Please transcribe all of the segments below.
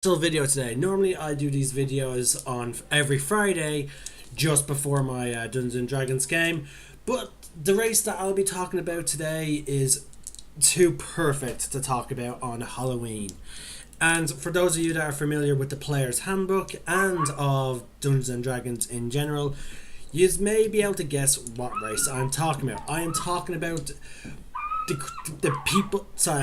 Video today. Normally I do these videos on every Friday just before my Dungeons and Dragons game, but the race that I'll be talking about today is too perfect to talk about on Halloween. And for those of you that are familiar with the player's handbook and of Dungeons and Dragons in general, you may be able to guess what race I'm talking about. I am talking about the people, sorry,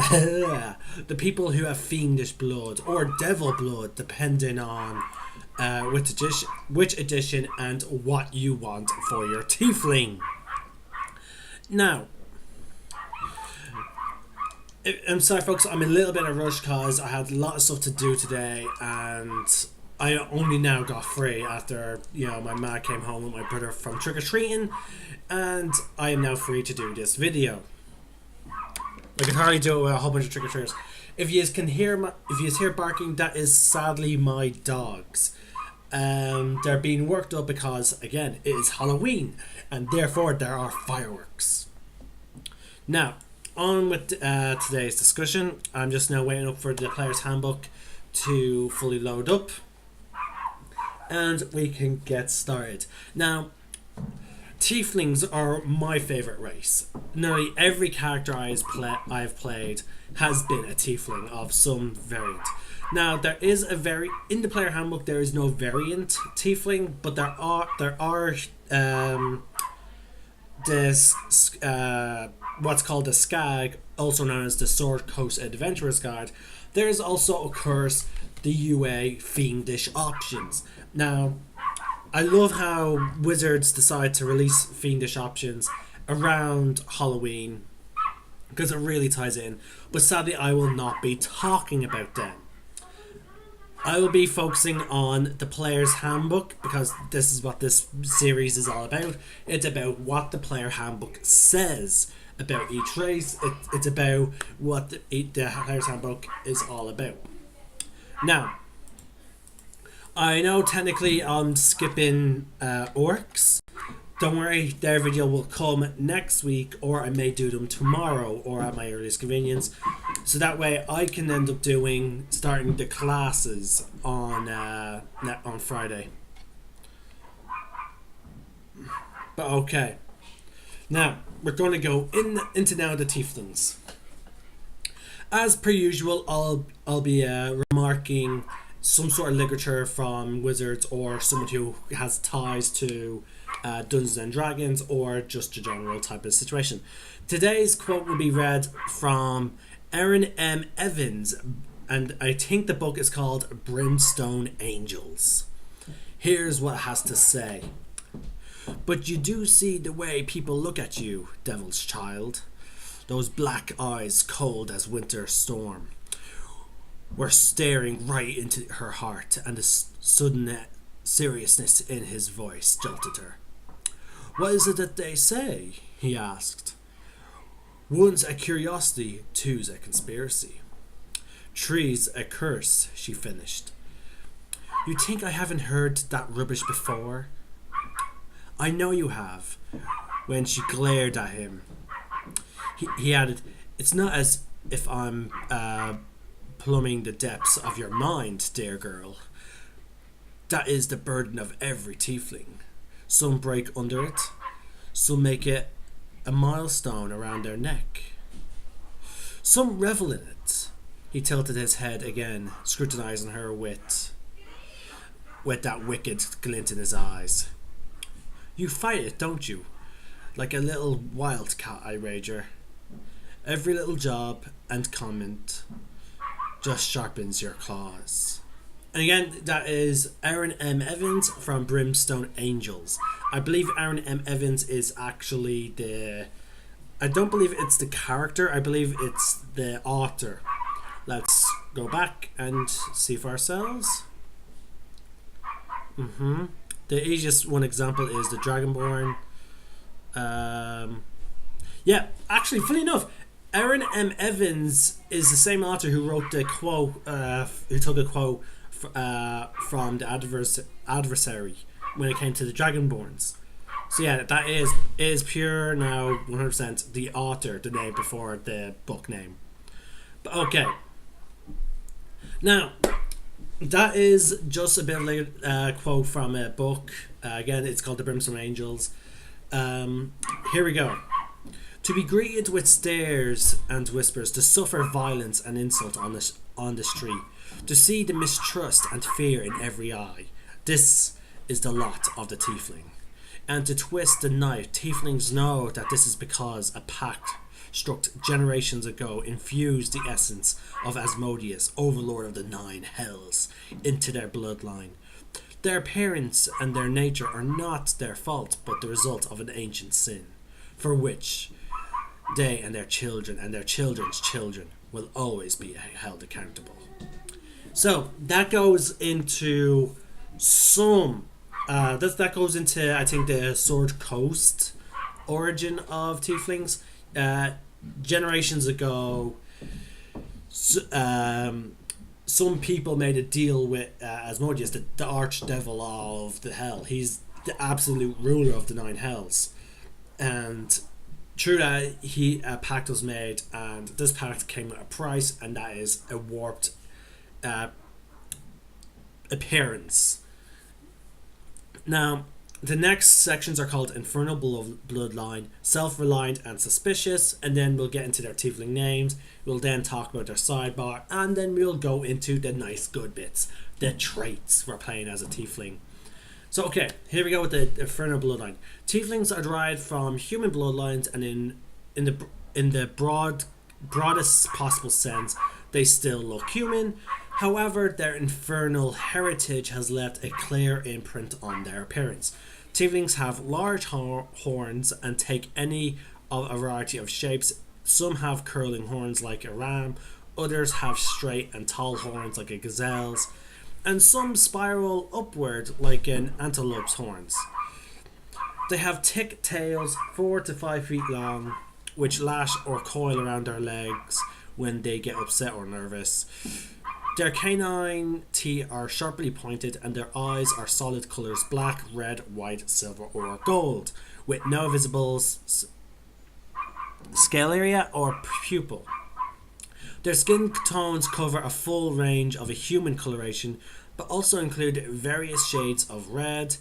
the people who have fiendish blood or devil blood, depending on which edition and what you want for your tiefling. Now, I'm sorry, folks. I'm in a little bit of a rush because I had a lot of stuff to do today, and I only now got free after my ma came home with my brother from trick or treating, and I am now free to do this video. I can hardly do it with a whole bunch of trick-or-treaters. If you can hear barking, that is sadly my dogs. They're being worked up because, again, it is Halloween, and therefore there are fireworks. Now, on with today's discussion. I'm just now waiting up for the player's handbook to fully load up, and we can get started. Now, Tieflings are my favourite race. Nearly every character I've played has been a Tiefling of some variant. Now, there is in the player handbook there is no variant Tiefling, but there are this what's called a Skag, also known as the Sword Coast Adventurer's Guide. There is also, of course, the UA Fiendish options. Now, I love how Wizards decide to release Fiendish options around Halloween because it really ties in, but sadly I will not be talking about them. I will be focusing on the player's handbook because this is what this series is all about. It's about what the player handbook says about each race. It's about what the player's handbook is all about. Now, I know technically I'm skipping orcs. Don't worry, their video will come next week, or I may do them tomorrow or at my earliest convenience. So that way I can end up starting the classes on Friday. But okay. Now, we're going to go into now the Tieflings. As per usual, I'll be remarking some sort of literature from Wizards or someone who has ties to Dungeons and Dragons or just a general type of situation. Today's quote will be read from Aaron M. Evans, and I think the book is called Brimstone Angels. Here's what it has to say. "But you do see the way people look at you, devil's child. Those black eyes cold as winter storm were staring right into her heart, and the sudden seriousness in his voice jolted her. What is it that they say?" he asked. "One's a curiosity, two's a conspiracy. Three's a curse," she finished. "You think I haven't heard that rubbish before?" "I know you have." When she glared at him, he added, "It's not as if I'm plumbing the depths of your mind, dear girl. That is the burden of every tiefling. Some break under it, some make it a milestone around their neck. Some revel in it." He tilted his head again, scrutinizing her with that wicked glint in his eyes. "You fight it, don't you? Like a little wildcat, I wager. Every little job and comment just sharpens your claws." And again, that is Aaron M. Evans from Brimstone Angels. I believe Aaron M. Evans is actually I don't believe it's the character, I believe it's the author. Let's go back and see for ourselves. The easiest one example is the Dragonborn. Yeah, actually, funny enough, Aaron M. Evans is the same author who wrote the quote, who took a quote from the adversary when it came to the Dragonborns. So yeah, that is pure now 100% the author, the name before the book name. But okay. Now, That is just a bit like a quote from a book. Again, it's called The Brimstone Angels. Um, Here we go. To be greeted with stares and whispers, to suffer violence and insult on the street, to see the mistrust and fear in every eye. This is the lot of the tiefling. And to twist the knife, tieflings know that this is because a pact struck generations ago infused the essence of Asmodeus, overlord of the nine hells, into their bloodline. Their appearance and their nature are not their fault, but the result of an ancient sin, for which they and their children's children will always be held accountable. So that goes into some. That goes into, I think, the Sword Coast origin of tieflings. Generations ago, some people made a deal with Asmodeus, the archdevil of the hell. He's the absolute ruler of the nine hells, and through that, a pact was made, and this pact came at a price, and that is a warped uh, appearance. Now, the next sections are called Infernal Bloodline, Self-Reliant and Suspicious, and then we'll get into their tiefling names. We'll then talk about their sidebar, and then we'll go into the nice good bits, the traits we're playing as a tiefling. So, okay, here we go with the Infernal Bloodline. Tieflings are derived from human bloodlines, and in the broadest possible sense, they still look human. However, their infernal heritage has left a clear imprint on their appearance. Tieflings have large horns and take any of a variety of shapes. Some have curling horns like a ram, others have straight and tall horns like a gazelle's, and some spiral upward like an antelope's horns. They have thick tails, 4 to 5 feet long, which lash or coil around their legs when they get upset or nervous. Their canine teeth are sharply pointed, and their eyes are solid colours: black, red, white, silver, or gold, with no visible scale area or pupil. Their skin tones cover a full range of a human coloration, but also include various shades of red.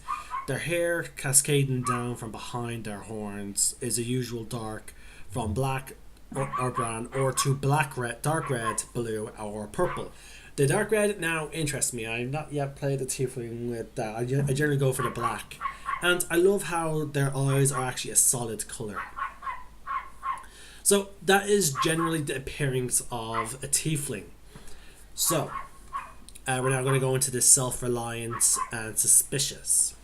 Their hair, cascading down from behind their horns, is a usual dark from black or brown, or to black red, dark red, blue, or purple. The dark red now interests me. I've not yet played the tiefling with that. I generally go for the black. And I love how their eyes are actually a solid colour. So that is generally the appearance of a tiefling. So we're now going to go into the self-reliant and suspicious.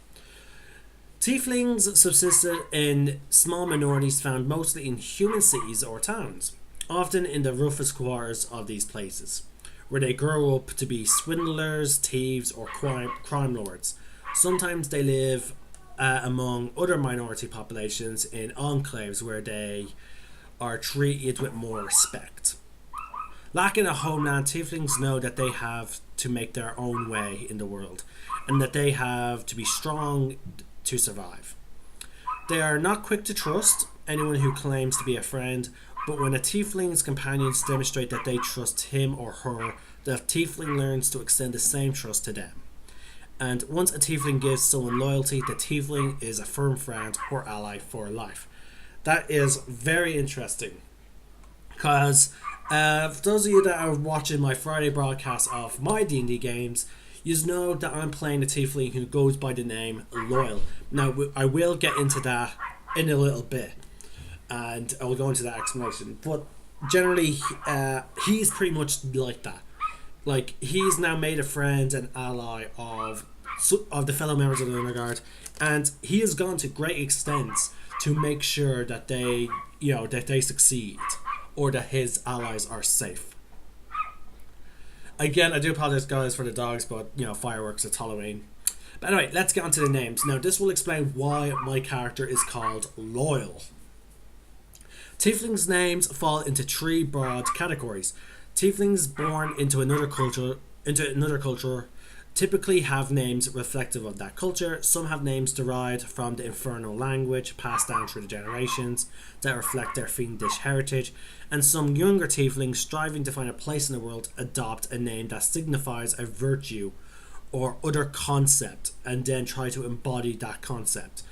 Tieflings subsisted in small minorities found mostly in human cities or towns, often in the roughest quarters of these places, where they grow up to be swindlers, thieves, or crime lords. Sometimes they live among other minority populations in enclaves where they are treated with more respect. Lacking a homeland, tieflings know that they have to make their own way in the world, and that they have to be strong to survive. They are not quick to trust anyone who claims to be a friend, but when a tiefling's companions demonstrate that they trust him or her, the tiefling learns to extend the same trust to them. And once a tiefling gives someone loyalty, the tiefling is a firm friend or ally for life. That is very interesting, because for those of you that are watching my Friday broadcast of my D&D games, you know that I'm playing a tiefling who goes by the name Loyal. Now, I will get into that in a little bit, and I will go into that explanation. But generally, he's pretty much like that. Like, he's now made a friend and ally of the fellow members of the Honor Guard, and he has gone to great extents to make sure that they succeed, or that his allies are safe. Again, I do apologize, guys, for the dogs, but fireworks, it's Halloween. But anyway, let's get on to the names. Now, this will explain why my character is called Loyal. Tieflings' names fall into 3 broad categories. Tieflings born into another culture typically have names reflective of that culture. Some have names derived from the Infernal language passed down through the generations that reflect their fiendish heritage, and some younger tieflings striving to find a place in the world adopt a name that signifies a virtue or other concept and then try to embody that concept.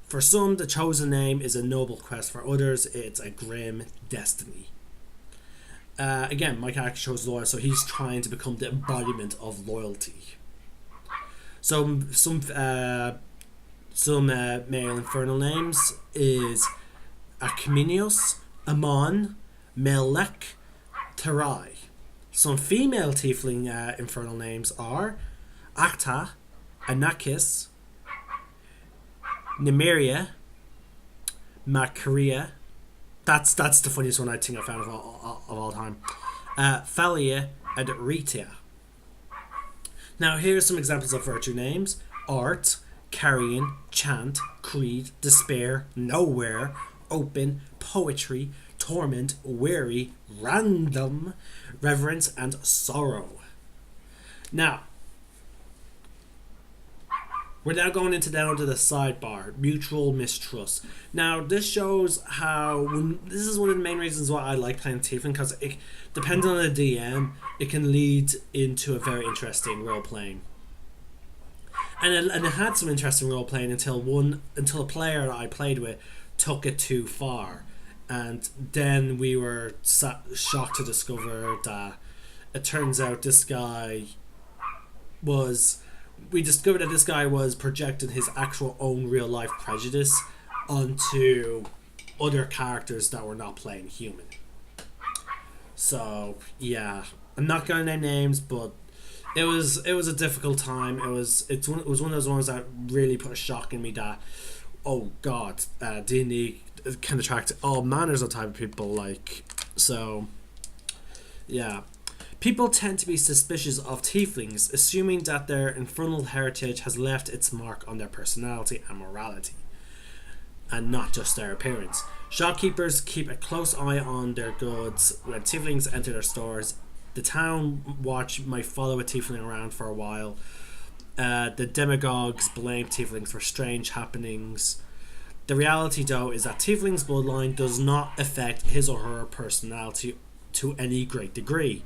For some, the chosen name is a noble quest. For others, it's a grim destiny. Again, my character chose loyal, so he's trying to become the embodiment of loyalty. Some male infernal names is Acminios, Amon, Melek, Terai. Some female tiefling infernal names are Acta, Anakis, Nymeria, Macaria. That's the funniest one I think I found of all time. Thalia and Ritia. Now here's some examples of virtue names: Art, Carrion, Chant, Creed, Despair, Nowhere, Open, Poetry, Torment, Weary, Random, Reverence, and Sorrow. Now, we're now going down to the sidebar, mutual mistrust. Now, this shows how this is one of the main reasons why I like playing Tiefling, because it, depending on the DM, it can lead into a very interesting role playing. And it had some interesting role playing until a player that I played with took it too far, and then we were shocked to discover that it turns out this guy was. We discovered that this guy was projecting his actual own real life prejudice onto other characters that were not playing human. So yeah, I'm not gonna name names, but it was a difficult time. It was one of those ones that really put a shock in me that, oh god, D&D can attract all manners of type of people. Like, so yeah. People tend to be suspicious of tieflings, assuming that their infernal heritage has left its mark on their personality and morality, and not just their appearance. Shopkeepers keep a close eye on their goods when tieflings enter their stores. The town watch might follow a tiefling around for a while. The demagogues blame tieflings for strange happenings. The reality, though, is that tiefling's bloodline does not affect his or her personality to any great degree.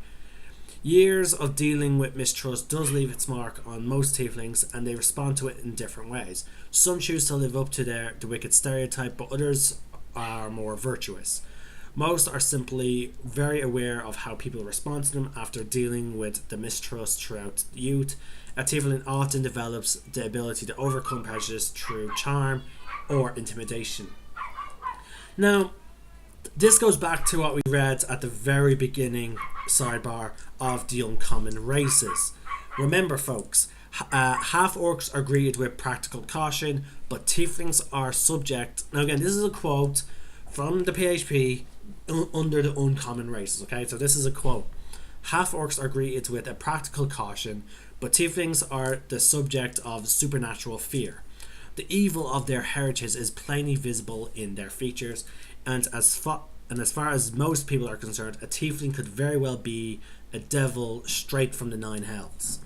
Years of dealing with mistrust does leave its mark on most tieflings, and they respond to it in different ways. Some choose to live up to the wicked stereotype, but others are more virtuous. Most are simply very aware of how people respond to them after dealing with the mistrust throughout youth. A tiefling often develops the ability to overcome prejudice through charm or intimidation. Now, this goes back to what we read at the very beginning sidebar of the uncommon races. Remember, folks, half-orcs are greeted with practical caution, but tieflings are subject. Now again, this is a quote from the PHP under the uncommon races, okay? So this is a quote. Half-orcs are greeted with a practical caution, but tieflings are the subject of supernatural fear. The evil of their heritage is plainly visible in their features, and as far as most people are concerned, a tiefling could very well be a devil straight from the nine hells.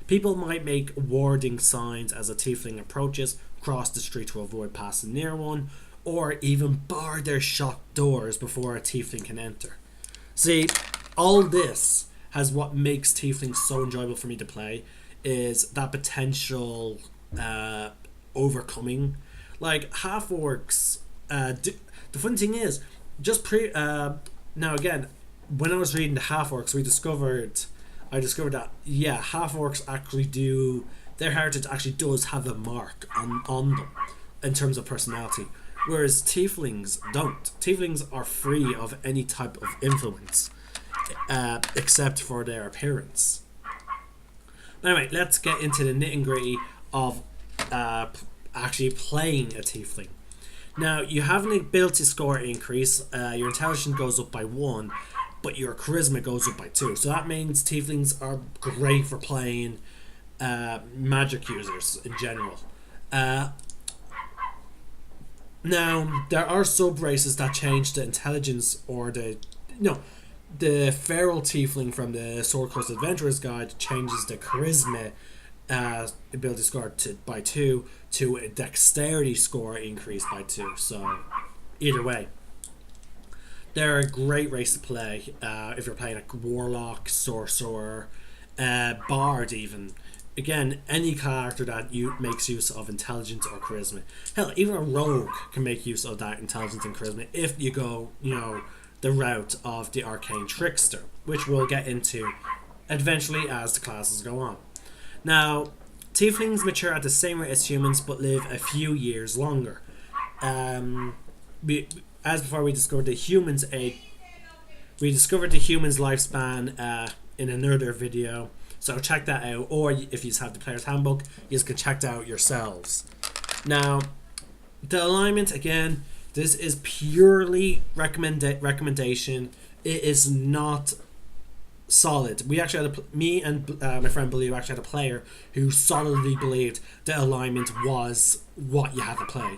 People might make warding signs as a tiefling approaches, cross the street to avoid passing near one, or even bar their shop doors before a tiefling can enter. See, all this has what makes tiefling so enjoyable for me to play, is that potential overcoming. Like, half orcs, the funny thing is, now again, when I was reading the half orcs, I discovered that half orcs actually do, their heritage actually does have a mark on them in terms of personality, whereas tieflings don't. Tieflings are free of any type of influence except for their appearance. Anyway, let's get into the nitty-gritty of actually playing a tiefling. Now, you have an ability score increase. Your intelligence goes up by 1, but your charisma goes up by 2. So that means tieflings are great for playing magic users in general. Now, there are sub-races that change the intelligence or The feral tiefling from the Sword Coast Adventurers Guide changes the charisma ability score by 2 to a dexterity score increase by 2. So either way, they're a great race to play if you're playing a warlock, sorcerer, bard even. Again, any character that makes use of intelligence or charisma. Hell, even a rogue can make use of that intelligence and charisma if you go, the route of the arcane trickster, which we'll get into eventually as the classes go on. Now, tieflings mature at the same rate as humans but live a few years longer. As before, we discovered the humans' lifespan in another video, so check that out. Or if you have the player's handbook, you can check that out yourselves. Now, the alignment again. This is purely recommendation. It is not solid. We actually had me and my friend Blue actually had a player who solidly believed that alignment was what you had to play.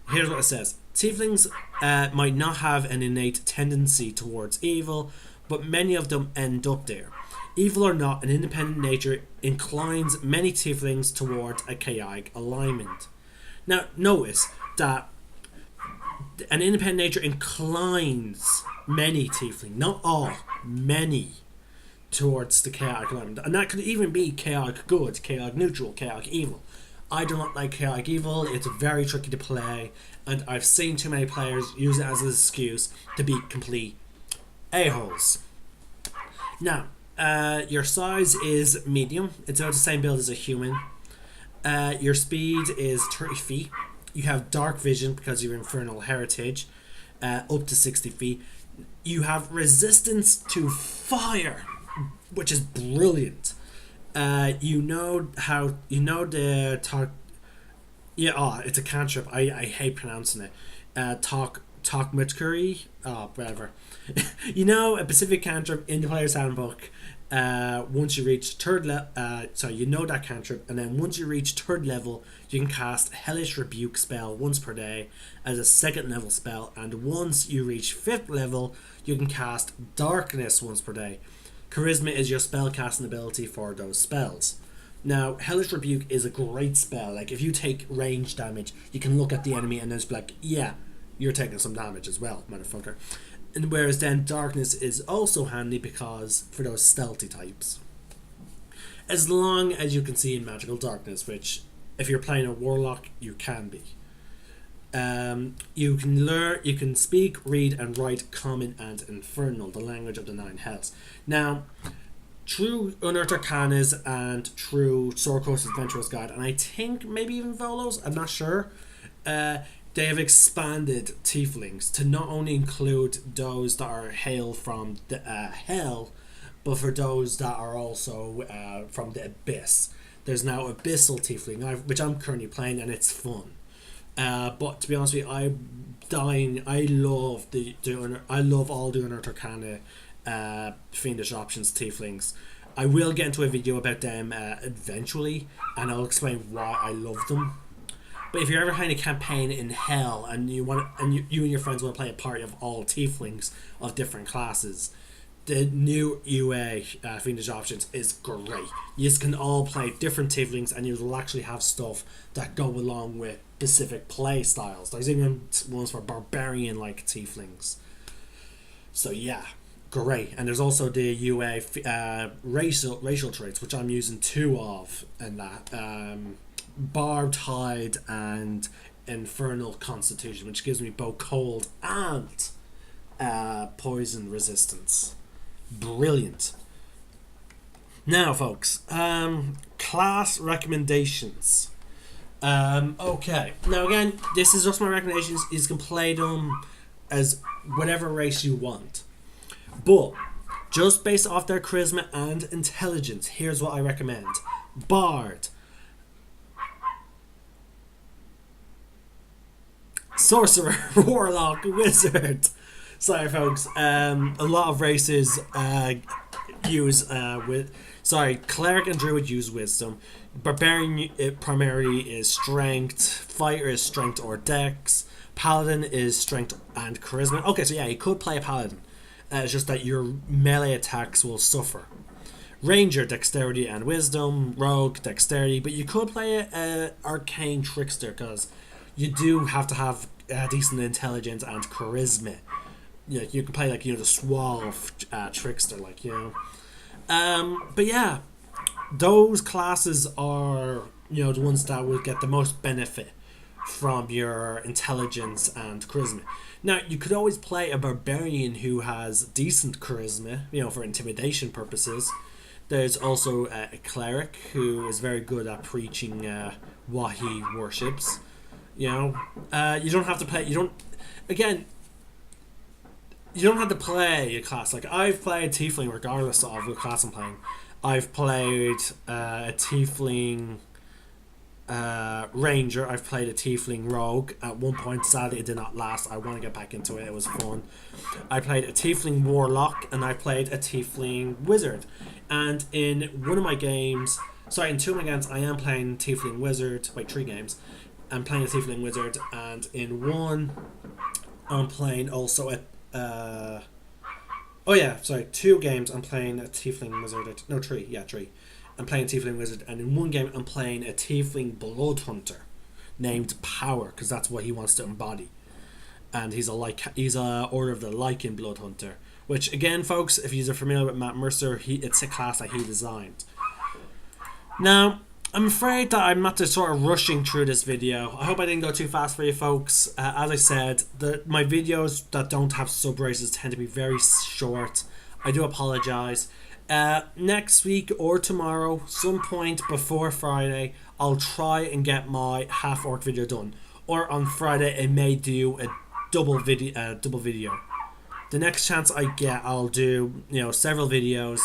Here's what it says. Tieflings might not have an innate tendency towards evil, but many of them end up there. Evil or not, an independent nature inclines many tieflings towards a chaotic alignment. Now, notice that an independent nature inclines many tiefling, not all, many, towards the chaotic alignment. And that could even be chaotic good, chaotic neutral, chaotic evil. I do not like chaotic evil. It's very tricky to play, and I've seen too many players use it as an excuse to be complete a-holes. Now, your size is medium. It's about the same build as a human. Your speed is 30 feet. You have dark vision because you're infernal heritage, up to 60 feet. You have resistance to fire, which is brilliant. It's a cantrip. I hate pronouncing it. Talkmutkery. Whatever. A specific cantrip in the player's handbook. Once you reach that cantrip, and then once you reach 3rd level, you can cast Hellish Rebuke spell once per day as a 2nd level spell, and once you reach 5th level, you can cast Darkness once per day. Charisma is your spell casting ability for those spells. Now, Hellish Rebuke is a great spell. Like, if you take range damage, you can look at the enemy and then just be like, yeah, you're taking some damage as well, motherfucker. And whereas then Darkness is also handy because for those stealthy types. As long as you can see in Magical Darkness, which if you're playing a Warlock, you can be. You can speak, read, and write Common and Infernal, the language of the 9 hells. Now, through Unearthed Arcanas and through Sword Coast Adventurers Guide, and I think maybe even Volos, I'm not sure, they have expanded tieflings to not only include those that are hail from the hell, but for those that are also from the abyss. There's now Abyssal Tiefling, which I'm currently playing, and it's fun. But to be honest with you, I love all the Unearthed Arcana Fiendish Options Tieflings. I will get into a video about them eventually, and I'll explain why I love them. But if you're ever playing a campaign in hell and you and your friends want to play a party of all tieflings of different classes, the new UA Fiendish Options is great. You can all play different tieflings, and you will actually have stuff that go along with specific play styles. There's even ones for barbarian like tieflings. So yeah, great. And there's also the UA racial traits, which I'm using 2 of in that. Barbed Hide and Infernal Constitution, which gives me both cold and poison resistance. Brilliant. Now, folks, class recommendations. Okay. Now, again, this is just my recommendations. You can play them as whatever race you want. But, just based off their charisma and intelligence, here's what I recommend. Bard. Sorcerer, Warlock, Wizard. Sorry, folks. A lot of races use Cleric and Druid use Wisdom. Barbarian primarily is Strength. Fighter is Strength or Dex. Paladin is Strength and Charisma. Okay, so yeah, you could play a Paladin. It's just that your melee attacks will suffer. Ranger, dexterity and wisdom. Rogue, dexterity. But you could play a arcane trickster, because you do have to have decent intelligence and charisma. You can play like the suave trickster, like But yeah, those classes are the ones that will get the most benefit from your intelligence and charisma. Now, you could always play a barbarian who has decent charisma, for intimidation purposes. There's also a cleric who is very good at preaching what he worships. You don't have to play. Again, you don't have to play a class. Like, I've played Tiefling regardless of what class I'm playing. I've played a Tiefling Ranger. I've played a Tiefling Rogue. At one point, sadly, it did not last. I want to get back into it. It was fun. I played a Tiefling Warlock, and I played a Tiefling Wizard. And in one of my games, in 2 of my games, I am playing Tiefling Wizard. Wait, 3 games. I'm playing a Tiefling Wizard, and in one, I'm playing also a 2 games I'm playing a Tiefling Wizard. No, 3. Yeah, 3. I'm playing Tiefling Wizard, and in one game I'm playing a Tiefling Blood Hunter named Power, because that's what he wants to embody. And he's a Order of the Lycan Blood Hunter, which, again, folks, if you're familiar with Matt Mercer, it's a class that he designed. Now, I'm afraid that I'm not just sort of rushing through this video. I hope I didn't go too fast for you folks. As I said, my videos that don't have sub races tend to be very short. I do apologize. Next week or tomorrow, some point before Friday, I'll try and get my half orc video done. Or on Friday, I may do a double video. The next chance I get, I'll do several videos.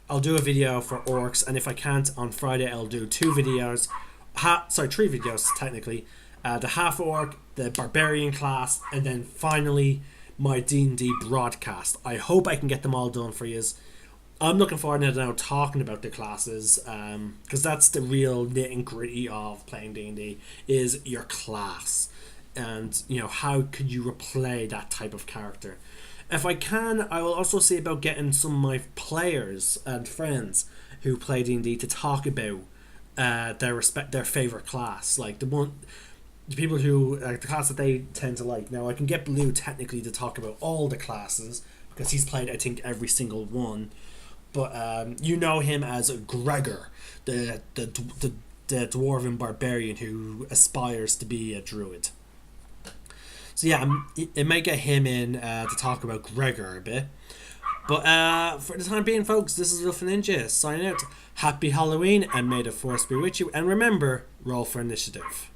I'll do a video for orcs, and if I can't on Friday, I'll do 2 videos. 3 videos technically. The half orc, the barbarian class, and then finally my D&D broadcast. I hope I can get them all done for you. I'm looking forward to now talking about the classes, because that's the real nit and gritty of playing D&D, is your class, and how could you replay that type of character. If I can, I will also see about getting some of my players and friends who play D&D to talk about their favorite class, like the people who the class that they tend to like. Now, I can get Blue technically to talk about all the classes because he's played, I think, every single one. But him as Gregor, the dwarven barbarian who aspires to be a druid. So yeah, it might get him in to talk about Gregor a bit. But for the time being, folks, this is Wolf Ninja signing out. Happy Halloween, and may the force be with you. And remember, roll for initiative.